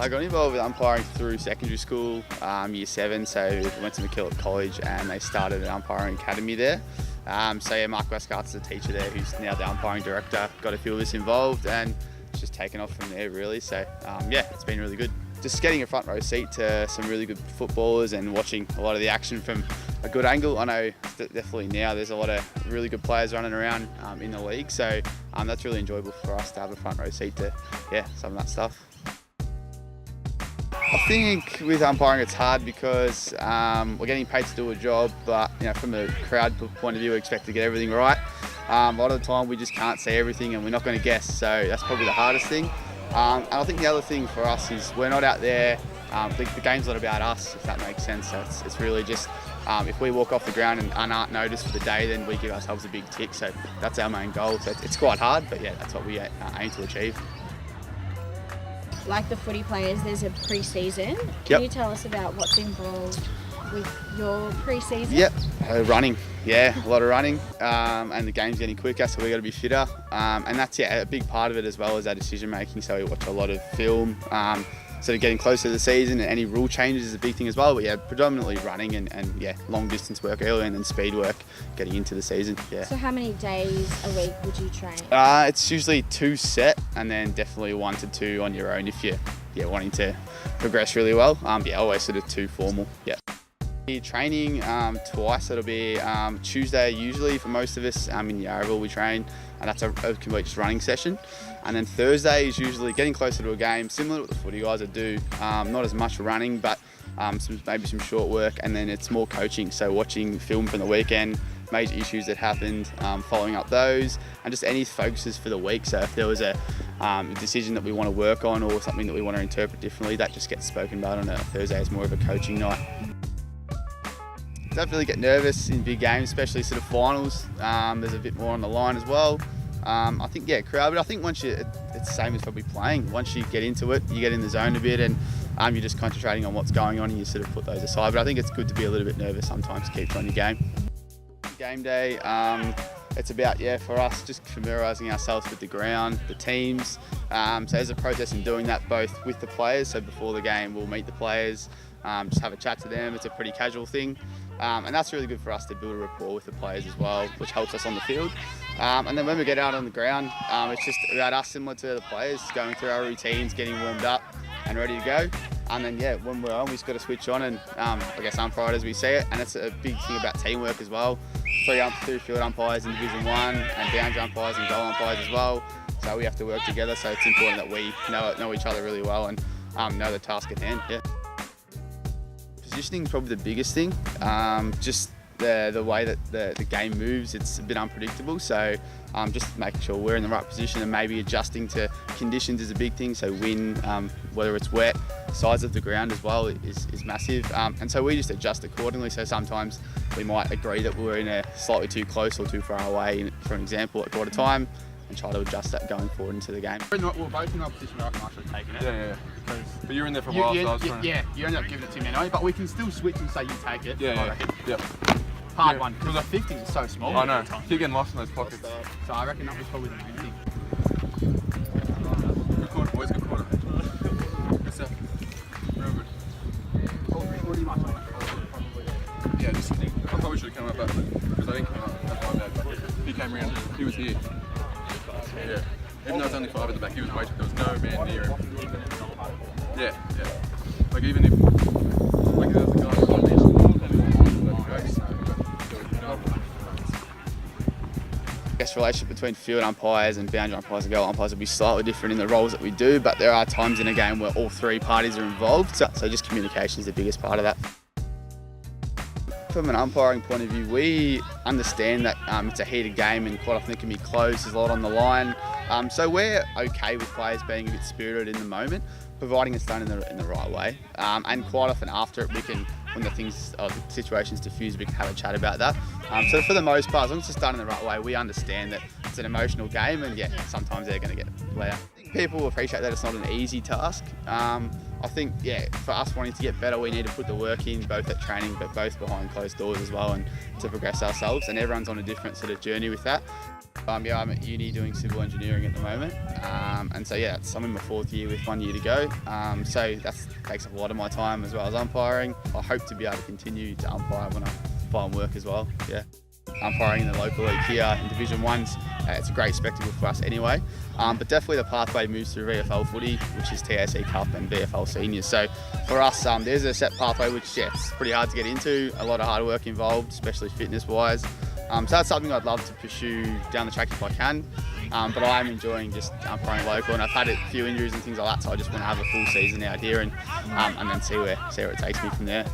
I got involved with umpiring through secondary school, year 7, so I went to McKillop College and they started an umpiring academy there. So yeah, Mark Westgart's the teacher there who's now the umpiring director, got a few of us involved and it's just taken off from there really. So yeah, it's been really good. Just getting a front row seat to some really good footballers and watching a lot of the action from a good angle. I know definitely now there's a lot of really good players running around in the league, so that's really enjoyable for us to have a front row seat to some of that stuff. I think with umpiring it's hard because we're getting paid to do a job, but from a crowd point of view we expect to get everything right. A lot of the time we just can't see everything and we're not going to guess, so that's probably the hardest thing. And I think the other thing for us is we're not out there, the game's not about us, if that makes sense. So it's really just, if we walk off the ground and aren't noticed for the day, then we give ourselves a big tick. So that's our main goal. So it's quite hard, but yeah, that's what we aim to achieve. Like the footy players, there's a pre-season. Can you tell us about what's involved with your pre-season? Yep, running. Yeah, a lot of running, and the game's getting quicker, so we've got to be fitter. And that's a big part of it as well as our decision making. So we watch a lot of film, sort of getting closer to the season, and any rule changes is a big thing as well. But yeah, predominantly running and long distance work early and then speed work getting into the season. Yeah. So how many days a week would you train? It's usually 2 set, and then definitely 1 to 2 on your own if you're wanting to progress really well. Always sort of 2 formal. Yeah. Training twice. It'll be Tuesday usually for most of us. In WRFL we train, and that's a complete just running session. And then Thursday is usually getting closer to a game, similar to what the footy guys do. Not as much running, but maybe some short work, and then it's more coaching. So watching film from the weekend, major issues that happened, following up those, and just any focuses for the week. So if there was a decision that we want to work on or something that we want to interpret differently, that just gets spoken about on a Thursday. It's more of a coaching night. Don't really get nervous in big games, especially sort of finals. There's a bit more on the line as well. I think crowd, but I think once it's the same as probably playing. Once you get into it, you get in the zone a bit, and you're just concentrating on what's going on, and you sort of put those aside. But I think it's good to be a little bit nervous sometimes to keep on your game. Game day, it's about for us just familiarising ourselves with the ground, the teams. So there's a process in doing that both with the players. So before the game, we'll meet the players, just have a chat to them. It's a pretty casual thing. And that's really good for us to build a rapport with the players as well, which helps us on the field. And then when we get out on the ground, it's just about us, similar to the players, going through our routines, getting warmed up and ready to go. And then when we're on, we've just got to switch on and umpire as we see it. And it's a big thing about teamwork as well. 3 field umpires in Division 1 and boundary umpires and goal umpires as well. So we have to work together. So it's important that we know each other really well and know the task at hand. Yeah. Positioning is probably the biggest thing. Just the way that the game moves, it's a bit unpredictable. So just making sure we're in the right position and maybe adjusting to conditions is a big thing. So wind, whether it's wet, size of the ground as well is massive. And so we just adjust accordingly. So sometimes we might agree that we're in a slightly too close or too far away, for an example, at quarter time, and try to adjust that going forward into the game. We're both in our position, I reckon I should have taken it. Yeah. But you're in there for a while, so I was trying to... Yeah, you end up giving it to me anyway, but we can still switch and say you take it. Yeah. Hard one, because the 50s are so small. I know, keep getting lost in those pockets. So I reckon that was probably the main thing. Good quarter, boys, good quarter. Good stuff. Real good. Pretty much on it. Yeah, just, I probably should have come up better, because I didn't come up, that's my bad. He came round, he was here. Yeah. Even though it was only 5 at the back, he was waiting. There was no man near him. Yeah. Like even if there was a guy who was I guess relationship between field umpires and boundary umpires and goal umpires will be slightly different in the roles that we do, but there are times in a game where all 3 parties are involved. So just communication is the biggest part of that. From an umpiring point of view, we understand that it's a heated game and quite often it can be close, there's a lot on the line. So we're okay with players being a bit spirited in the moment, providing it's done in the right way. And quite often after it, we can, when the situation's diffused, we can have a chat about that. So for the most part, as long as it's done in the right way, we understand that it's an emotional game and sometimes they're going to get let out. I think people appreciate that it's not an easy task. I think, yeah, for us wanting to get better, we need to put the work in, both at training, but both behind closed doors as well, and to progress ourselves. And everyone's on a different sort of journey with that. Yeah, I'm at uni doing civil engineering at the moment, and so yeah, I'm in my 4th year with 1 year to go. So that takes up a lot of my time as well as umpiring. I hope to be able to continue to umpire when I find work as well. Yeah, umpiring in the local league here in Division 1's, it's a great spectacle for us anyway. But definitely the pathway moves through VFL footy, which is TAC Cup and VFL Seniors. So for us, there's a set pathway which, yeah, it's pretty hard to get into. A lot of hard work involved, especially fitness-wise. So that's something I'd love to pursue down the track if I can. But I am enjoying just umpiring local, and I've had a few injuries and things like that, so I just want to have a full season out here and then see where it takes me from there.